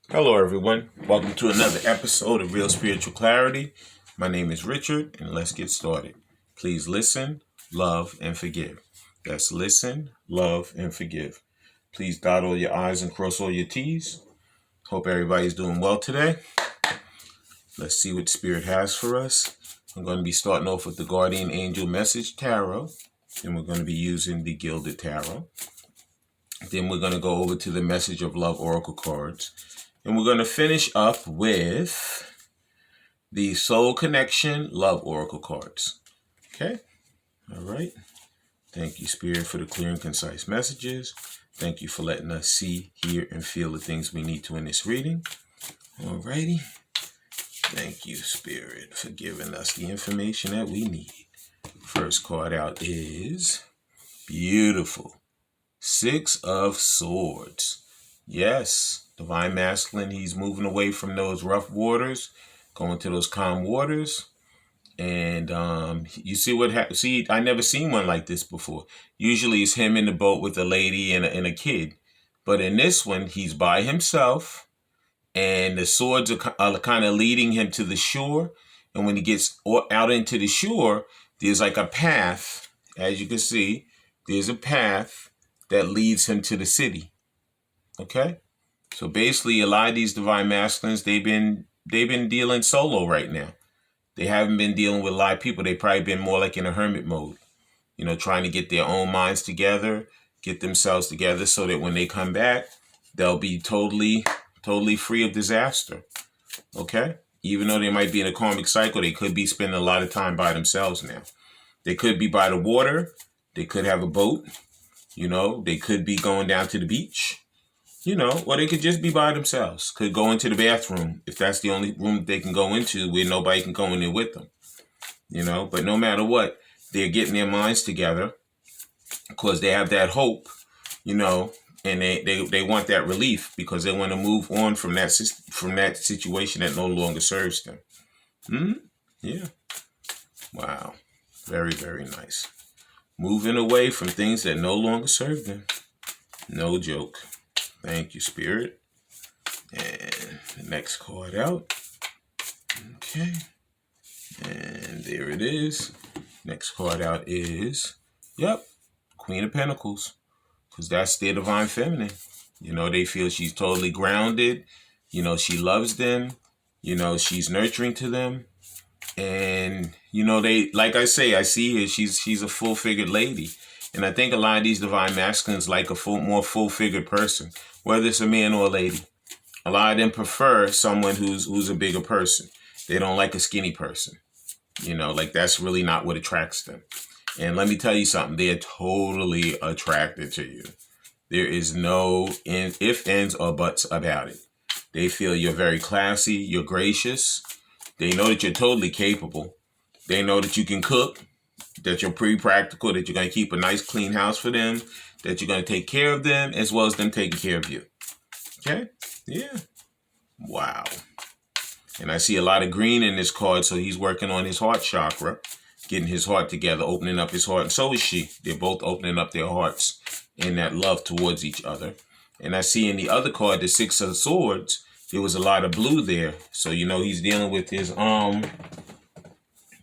Hello, everyone. Welcome to another episode of Real Spiritual Clarity. My name is Richard, and let's get started. Please listen, love, and forgive. That's listen, love, and forgive. Please dot all your I's and cross all your T's. Hope everybody's doing well today. Let's see what Spirit has for us. I'm going to be starting off with the Guardian Angel Message Tarot, and we're going to be using the Gilded Tarot. Then we're going to go over to the Message of Love Oracle cards. And we're going to finish up with the Soul Connection Love Oracle cards. Okay? All right. Thank you, Spirit, for the clear and concise messages. Thank you for letting us see, hear, and feel the things we need to in this reading. All righty. Thank you, Spirit, for giving us the information that we need. First card out is beautiful. Six of Swords. Yes, Divine Masculine, he's moving away from those rough waters, going to those calm waters. And you see what happens. See, I never seen one like this before. Usually it's him in the boat with a lady and a kid. But in this one, he's by himself. And the swords are kind of leading him to the shore. And when he gets out into the shore, there's like a path. As you can see, there's a path that leads him to the city. Okay? So basically, a lot of these Divine Masculines, they've been dealing solo right now. They haven't been dealing with a lot of people. They've probably been more like in a hermit mode, trying to get their own minds together, get themselves together so that when they come back, they'll be totally free of disaster. Okay? Even though they might be in a karmic cycle, they could be spending a lot of time by themselves now. They could be by the water. They could have a boat. They could be going down to the beach. Or they could just be by themselves. Could go into the bathroom if that's the only room they can go into where nobody can go in there with them. But no matter what, they're getting their minds together because they have that hope, and they want that relief because they want to move on from that situation that no longer serves them. Yeah. Wow. Very, very nice. Moving away from things that no longer serve them. No joke. Thank you, Spirit. And the next card out. Okay. And there it is. Next card out is, Queen of Pentacles. Because that's their Divine Feminine. They feel she's totally grounded. She loves them. She's nurturing to them. And, they, like I say, I see her, she's a full-figured lady. And I think a lot of these Divine Masculines like a more full-figured person, whether it's a man or a lady. A lot of them prefer someone who's a bigger person. They don't like a skinny person. That's really not what attracts them. And let me tell you something, they're totally attracted to you. There is no ifs, ands, or buts about it. They feel you're very classy, you're gracious. They know that you're totally capable. They know that you can cook, that you're pretty practical, that you're going to keep a nice clean house for them, that you're going to take care of them as well as them taking care of you. Okay? Yeah. Wow. And I see a lot of green in this card, so he's working on his heart chakra, getting his heart together, opening up his heart, and so is she. They're both opening up their hearts in that love towards each other. And I see in the other card, the Six of Swords, there was a lot of blue there. So, he's dealing with his,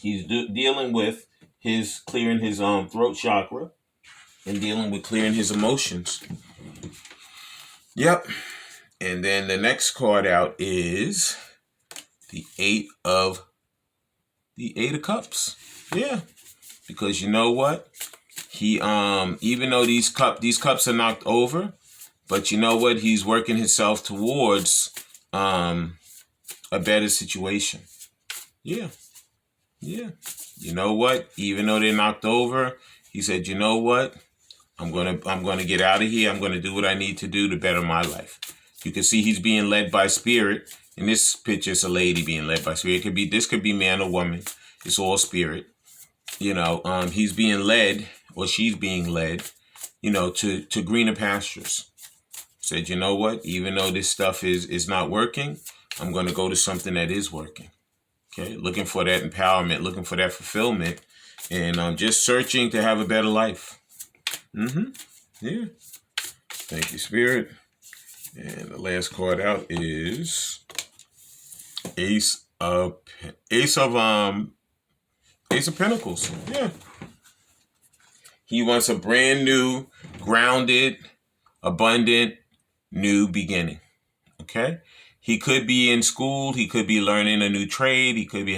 dealing with his clearing his throat chakra and dealing with clearing his emotions. Yep. And then the next card out is the Eight of Cups. Yeah. Because you know what? He even though these cups are knocked over, but you know what? He's working himself towards a better situation. Yeah. Yeah. You know what? Even though they're knocked over, he said, you know what? I'm gonna get out of here. I'm gonna do what I need to do to better my life. You can see he's being led by Spirit. In this picture, it's a lady being led by Spirit. This could be man or woman. It's all Spirit. He's being led, or she's being led, to greener pastures. Said, you know what? Even though this stuff is not working, I'm going to go to something that is working. Okay, looking for that empowerment, looking for that fulfillment, and just searching to have a better life. Yeah. Thank you, Spirit. And the last card out is Ace of Ace of Ace of Pentacles. Yeah. He wants a brand new, grounded, abundant, new beginning. Okay? He could be in school. He could be learning a new trade. He could be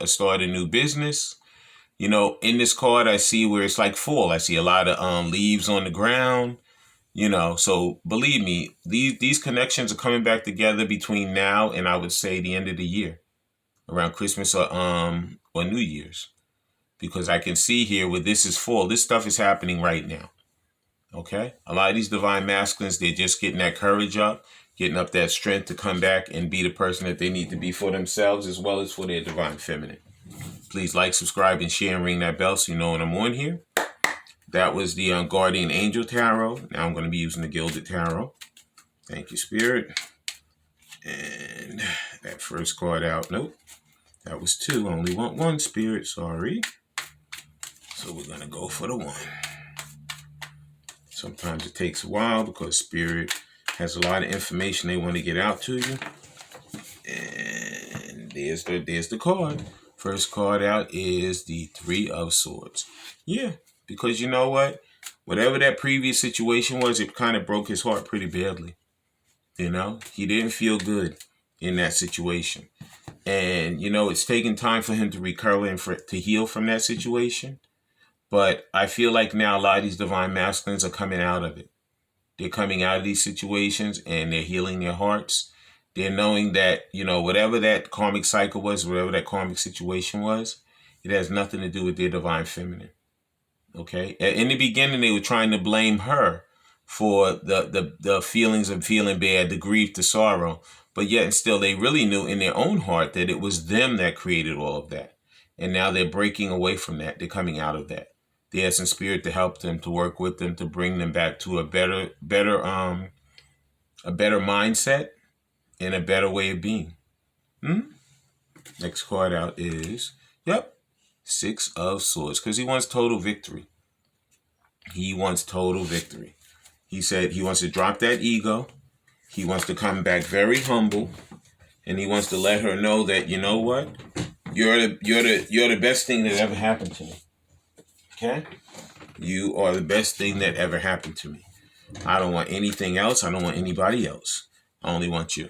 start a new business. You know, in this card, I see where it's like fall. I see a lot of leaves on the ground. You know, so believe me, these connections are coming back together between now and I would say the end of the year, around Christmas or New Year's. Because I can see here where this is full. This stuff is happening right now. Okay? A lot of these divine masculines, they're just getting that courage up, getting up that strength to come back and be the person that they need to be for themselves as well as for their divine feminine. Please like, subscribe, and share and ring that bell so you know when I'm on here. That was the Guardian Angel Tarot. Now I'm going to be using the Gilded Tarot. Thank you, Spirit. And that first card out. Nope. That was 2. I only want 1, Spirit. Sorry. So we're going to go for the 1. Sometimes it takes a while because Spirit has a lot of information they want to get out to you. And there's the card. First card out is the 3 of Swords. Yeah, because you know what? Whatever that previous situation was, it kind of broke his heart pretty badly. You know, he didn't feel good in that situation. And, you know, it's taken time for him to recover and to heal from that situation. But I feel like now a lot of these divine masculines are coming out of it. They're coming out of these situations and they're healing their hearts. They're knowing that, you know, whatever that karmic cycle was, whatever that karmic situation was, it has nothing to do with their divine feminine. Okay? In the beginning, they were trying to blame her for the feelings of feeling bad, the grief, the sorrow. But yet and still, they really knew in their own heart that it was them that created all of that. And now they're breaking away from that. They're coming out of that. They have some spirit to help them, to work with them, to bring them back to a better mindset and a better way of being. Next card out is, 6 of Swords, because he wants total victory. He wants total victory. He said he wants to drop that ego. He wants to come back very humble, and he wants to let her know that, you know what, you're the best thing that ever happened to me. Okay? You are the best thing that ever happened to me. I don't want anything else. I don't want anybody else. I only want you.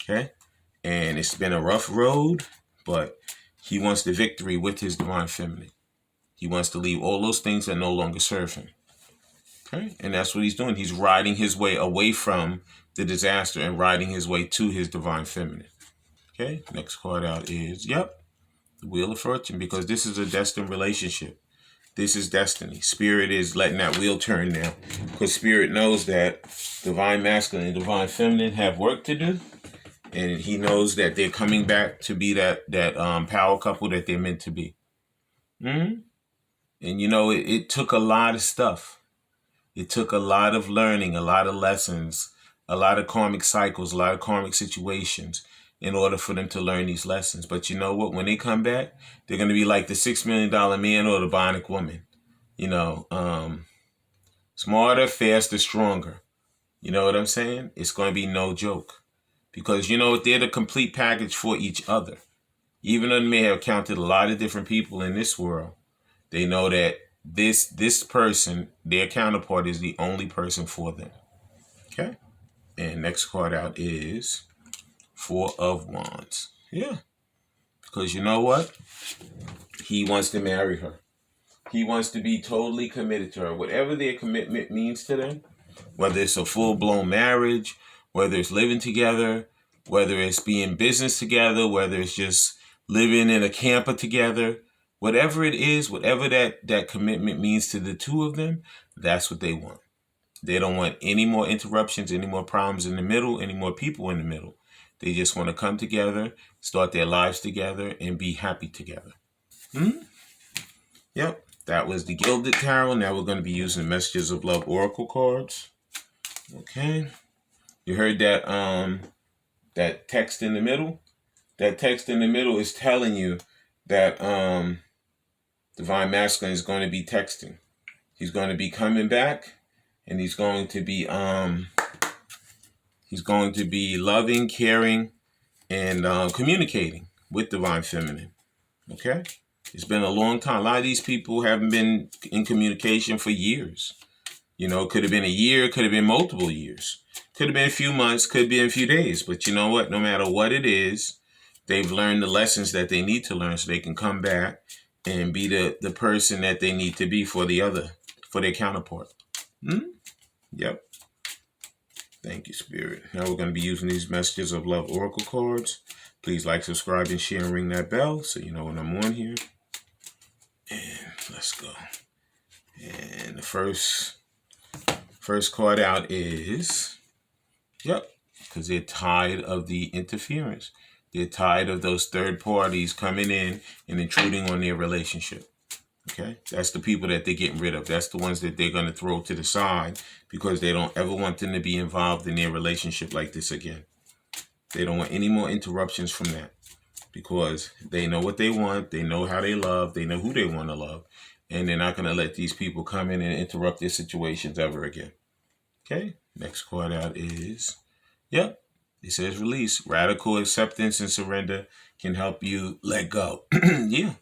Okay? And it's been a rough road, but he wants the victory with his divine feminine. He wants to leave all those things that no longer serve him. Okay? And that's what he's doing. He's riding his way away from the disaster and riding his way to his divine feminine. Okay? Next card out is, the Wheel of Fortune, because this is a destined relationship. This is destiny. Spirit is letting that wheel turn now, because Spirit knows that divine masculine and divine feminine have work to do, and he knows that they're coming back to be that power couple that they're meant to be. And you know, it took a lot of stuff. It took a lot of learning, a lot of lessons, a lot of karmic cycles, a lot of karmic situations in order for them to learn these lessons. But you know what? When they come back, they're going to be like the $6 million man or the bionic woman. You know, smarter, faster, stronger. You know what I'm saying? It's going to be no joke. Because, you know, they're the complete package for each other. Even though they may have counted a lot of different people in this world, they know that this person, their counterpart, is the only person for them. Okay? And next card out is 4 of Wands. Yeah. Because you know what? He wants to marry her. He wants to be totally committed to her. Whatever their commitment means to them, whether it's a full-blown marriage, whether it's living together, whether it's being business together, whether it's just living in a camper together, whatever it is, whatever that commitment means to the two of them, that's what they want. They don't want any more interruptions, any more problems in the middle, any more people in the middle. They just want to come together, start their lives together, and be happy together. Yep, that was the Gilded Tarot. Now we're going to be using Messages of Love Oracle cards. Okay. You heard that text in the middle? That text in the middle is telling you that Divine Masculine is going to be texting. He's going to be coming back, and he's going to be He's going to be loving, caring, and communicating with divine feminine. Okay? It's been a long time. A lot of these people haven't been in communication for years. You know, it could have been a year, it could have been multiple years. Could have been a few months, could be a few days. But you know what? No matter what it is, they've learned the lessons that they need to learn so they can come back and be the person that they need to be for their counterpart. Yep. Thank you, Spirit. Now we're going to be using these messages of love oracle cards. Please like, subscribe, and share, and ring that bell so you know when I'm on here. And let's go. And the first card out is, because they're tired of the interference. They're tired of those third parties coming in and intruding on their relationship. Okay, that's the people that they're getting rid of. That's the ones that they're going to throw to the side because they don't ever want them to be involved in their relationship like this again. They don't want any more interruptions from that because they know what they want. They know how they love. They know who they want to love. And they're not going to let these people come in and interrupt their situations ever again. Okay, next card out is, it says release. Radical acceptance and surrender can help you let go. Yeah.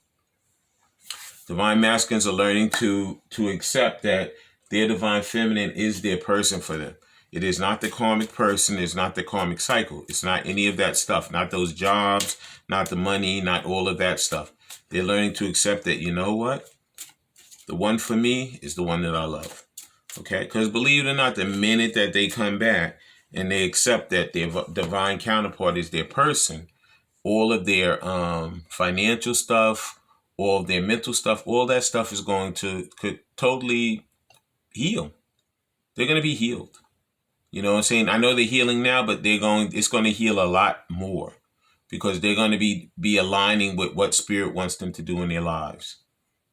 Divine masculines are learning to accept that their divine feminine is their person for them. It is not the karmic person. It's not the karmic cycle. It's not any of that stuff. Not those jobs, not the money, not all of that stuff. They're learning to accept that, you know what? The one for me is the one that I love. Okay? Because believe it or not, the minute that they come back and they accept that their divine counterpart is their person, all of their financial stuff, all of their mental stuff, all that stuff is going to could totally heal. They're going to be healed. You know what I'm saying? I know they're healing now, but it's going to heal a lot more because they're going to be aligning with what spirit wants them to do in their lives.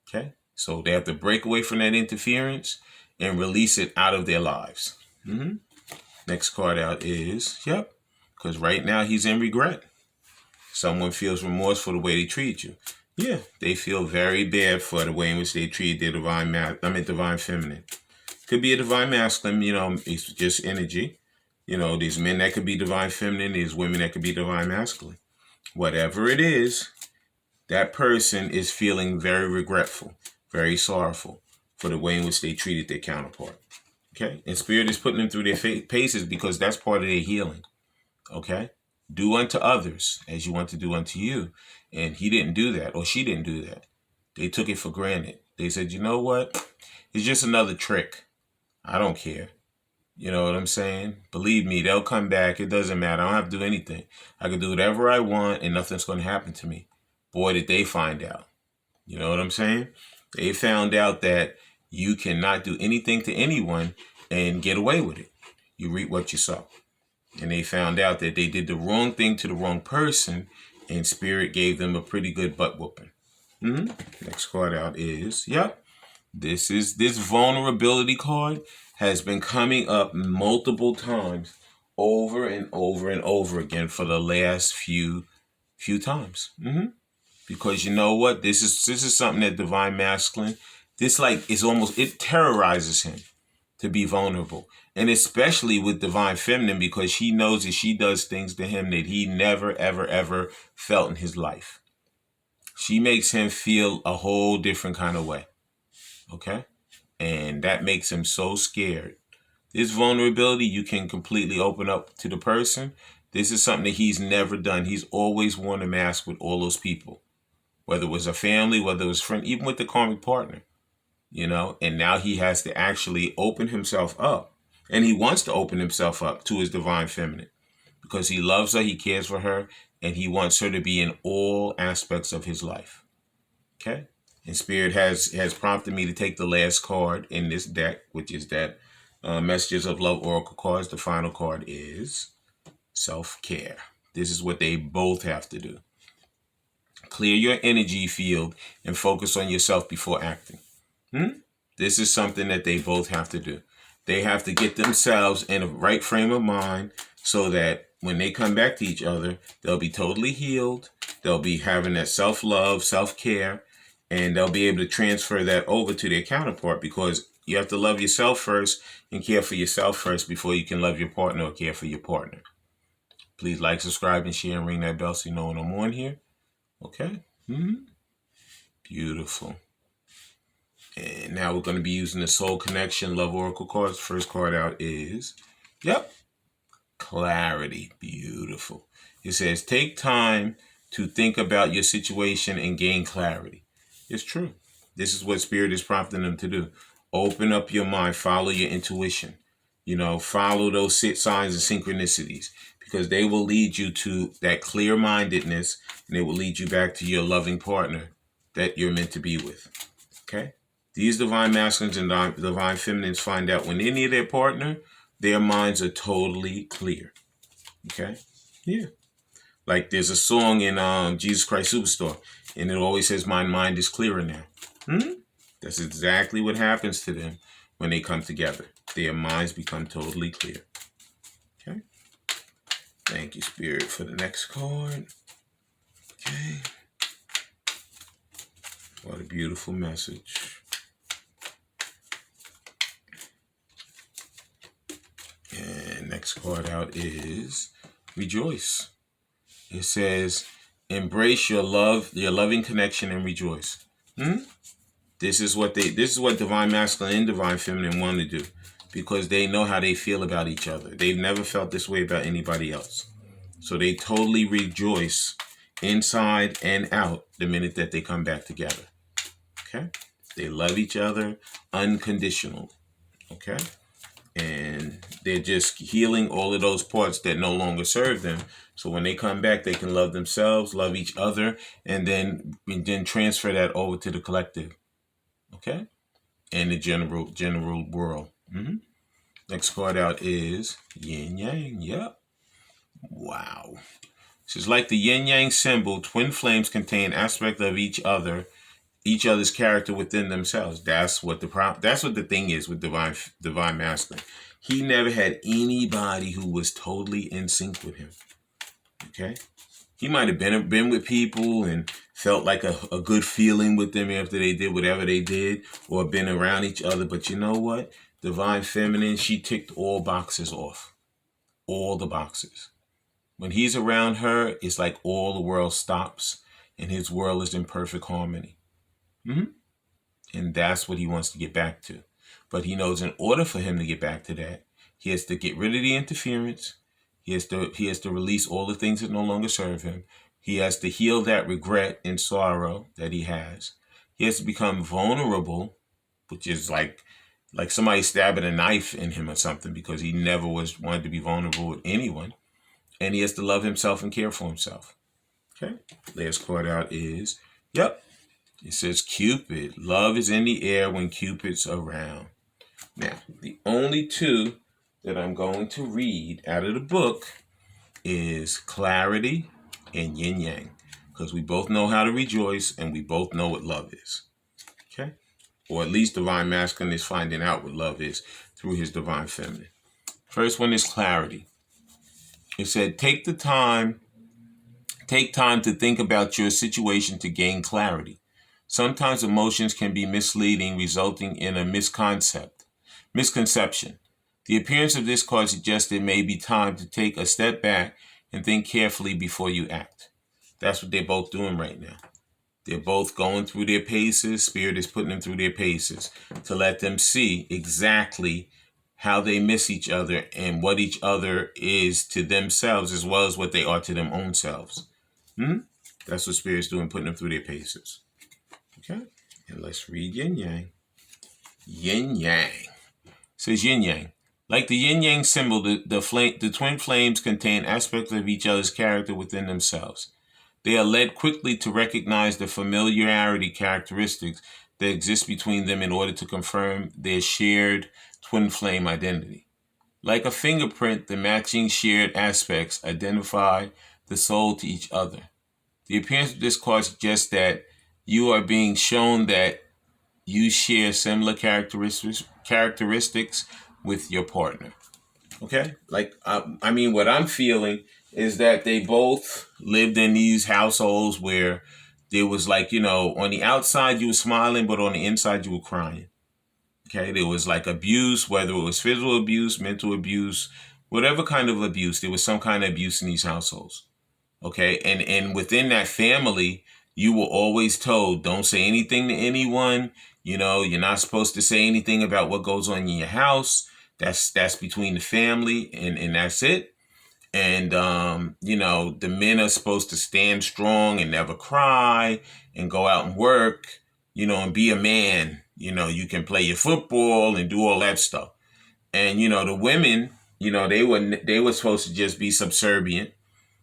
Okay? So they have to break away from that interference and release it out of their lives. Next card out is, because right now he's in regret. Someone feels remorse for the way they treat you. Yeah, they feel very bad for the way in which they treat their divine feminine. Could be a divine masculine, it's just energy. These men that could be divine feminine, these women that could be divine masculine. Whatever it is, that person is feeling very regretful, very sorrowful for the way in which they treated their counterpart. Okay? And Spirit is putting them through their paces because that's part of their healing. Okay? Do unto others as you want to do unto you. And he didn't do that, or she didn't do that. They took it for granted. They said, you know what? It's just another trick. I don't care. You know what I'm saying? Believe me, they'll come back. It doesn't matter. I don't have to do anything. I can do whatever I want and nothing's going to happen to me. Boy, did they find out. You know what I'm saying? They found out that you cannot do anything to anyone and get away with it. You reap what you sow. And they found out that they did the wrong thing to the wrong person, and Spirit gave them a pretty good butt whooping. Next card out is, this vulnerability card has been coming up multiple times over and over and over again for the last few times. Because you know what? This is something that divine masculine, it terrorizes him to be vulnerable. And especially with divine feminine, because she knows that she does things to him that he never, ever, ever felt in his life. She makes him feel a whole different kind of way. Okay? And that makes him so scared. This vulnerability, you can completely open up to the person. This is something that he's never done. He's always worn a mask with all those people. Whether it was a family, whether it was a friend, even with the karmic partner. And now he has to actually open himself up. And he wants to open himself up to his divine feminine because he loves her, he cares for her, and he wants her to be in all aspects of his life. Okay? And Spirit has prompted me to take the last card in this deck, which is that Messages of Love Oracle cards. The final card is self-care. This is what they both have to do. Clear your energy field and focus on yourself before acting. This is something that they both have to do. They have to get themselves in a right frame of mind so that when they come back to each other, they'll be totally healed. They'll be having that self-love, self-care, and they'll be able to transfer that over to their counterpart because You have to love yourself first and care for yourself first before you can love your partner or care for your partner. Please like, subscribe, and share, and ring that bell so you know when I'm on here. Okay? Beautiful. And now we're going to be using the Soul Connection Love Oracle cards. First card out is, Clarity. Beautiful. It says, take time to think about your situation and gain clarity. It's true. This is what Spirit is prompting them to do. Open up your mind. Follow your intuition. Follow those signs and synchronicities, because they will lead you to that clear-mindedness, and they will lead you back to your loving partner that you're meant to be with. Okay? These divine masculines and divine feminines find out when they need their partner, their minds are totally clear. Okay? Yeah. Like there's a song in Jesus Christ Superstar, and it always says, my mind is clearer now. That's exactly what happens to them when they come together. Their minds become totally clear. Okay? Thank you, Spirit, for the next card. Okay. What a beautiful message. And next card out is Rejoice. It says, embrace your loving connection, and rejoice. This is what divine masculine and divine feminine want to do, because they know how they feel about each other. They've never felt this way about anybody else. So they totally rejoice inside and out the minute that they come back together. Okay? They love each other unconditionally. Okay? And they're just healing all of those parts that no longer serve them. So when they come back, they can love themselves, love each other, and then transfer that over to the collective. Okay? And the general world. Next card out is Yin Yang. Yep. Wow. This is like the Yin Yang symbol. Twin flames contain aspects of each other's character within themselves. That's what the thing is with divine masculine. He never had anybody who was totally in sync with him. Okay? He might have been with people and felt like a good feeling with them after they did whatever they did, or been around each other. But you know what? Divine feminine, she ticked all boxes off. All the boxes. When he's around her, it's like all the world stops and his world is in perfect harmony. And that's what he wants to get back to. But he knows in order for him to get back to that, he has to get rid of the interference. He has to release all the things that no longer serve him. He has to heal that regret and sorrow that he has. He has to become vulnerable, which is like somebody stabbing a knife in him or something, because he never wanted to be vulnerable with anyone. And he has to love himself and care for himself. Okay? Last card out is, it says Cupid. Love is in the air when Cupid's around. Now, the only two that I'm going to read out of the book is Clarity and Yin Yang, because we both know how to rejoice and we both know what love is. Okay? Or at least divine masculine is finding out what love is through his divine feminine. First one is Clarity. It said, take time to think about your situation to gain clarity. Sometimes emotions can be misleading, resulting in a misconception. The appearance of this card suggests it may be time to take a step back and think carefully before you act. That's what they're both doing right now. They're both going through their paces. Spirit is putting them through their paces to let them see exactly how they miss each other and what each other is to themselves, as well as what they are to their own selves. That's what Spirit's doing, putting them through their paces. Okay? And let's read Yin Yang. Yin Yang. It says Yin Yang. Like the Yin Yang symbol, the twin flames contain aspects of each other's character within themselves. They are led quickly to recognize the familiarity characteristics that exist between them in order to confirm their shared twin flame identity. Like a fingerprint, the matching shared aspects identify the soul to each other. The appearance of this card suggests that you are being shown that you share similar characteristics with your partner. Okay? What I'm feeling is that they both lived in these households where there was on the outside you were smiling, but on the inside you were crying. Okay, there was like abuse, whether it was physical abuse, mental abuse, whatever kind of abuse, there was some kind of abuse in these households. Okay, and within that family, you were always told, don't say anything to anyone. You know, you're not supposed to say anything about what goes on in your house. That's between the family, and that's it. And you know, the men are supposed to stand strong and never cry and go out and work, you know, and be a man. You know, you can play your football and do all that stuff. And you know, the women, you know, they were supposed to just be subservient,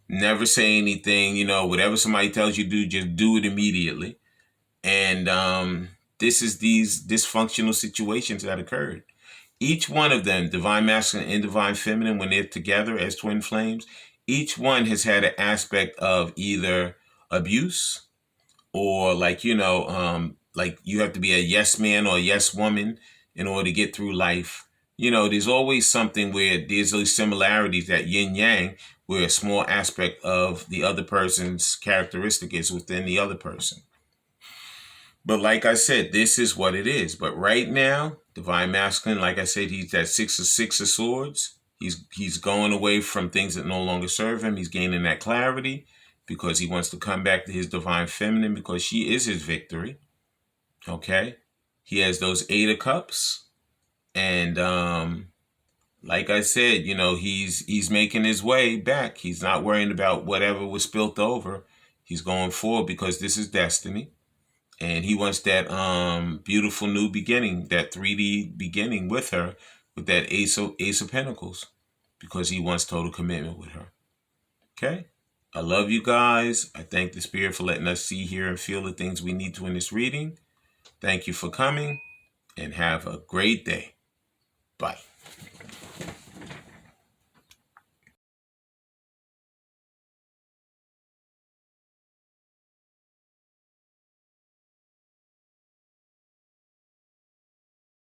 never say anything. You know, whatever somebody tells you to do, just do it immediately. And this is these dysfunctional situations that occurred. Each one of them, divine masculine and divine feminine, when they're together as twin flames, each one has had an aspect of either abuse or like you have to be a yes man or a yes woman in order to get through life. You know, there's always something where there's those similarities, that yin yang, where a small aspect of the other person's characteristic is within the other person. But like I said, this is what it is. But right now, divine masculine, like I said, he's that six of swords. He's going away from things that no longer serve him. He's gaining that clarity because he wants to come back to his divine feminine, because she is his victory. Okay, he has those 8 of cups, and like I said, you know, he's making his way back. He's not worrying about whatever was spilt over. He's going forward because this is destiny. And he wants that beautiful new beginning, that 3D beginning with her, with that Ace of Pentacles, because he wants total commitment with her. Okay? I love you guys. I thank the Spirit for letting us see, hear, and feel the things we need to in this reading. Thank you for coming, and have a great day. Bye.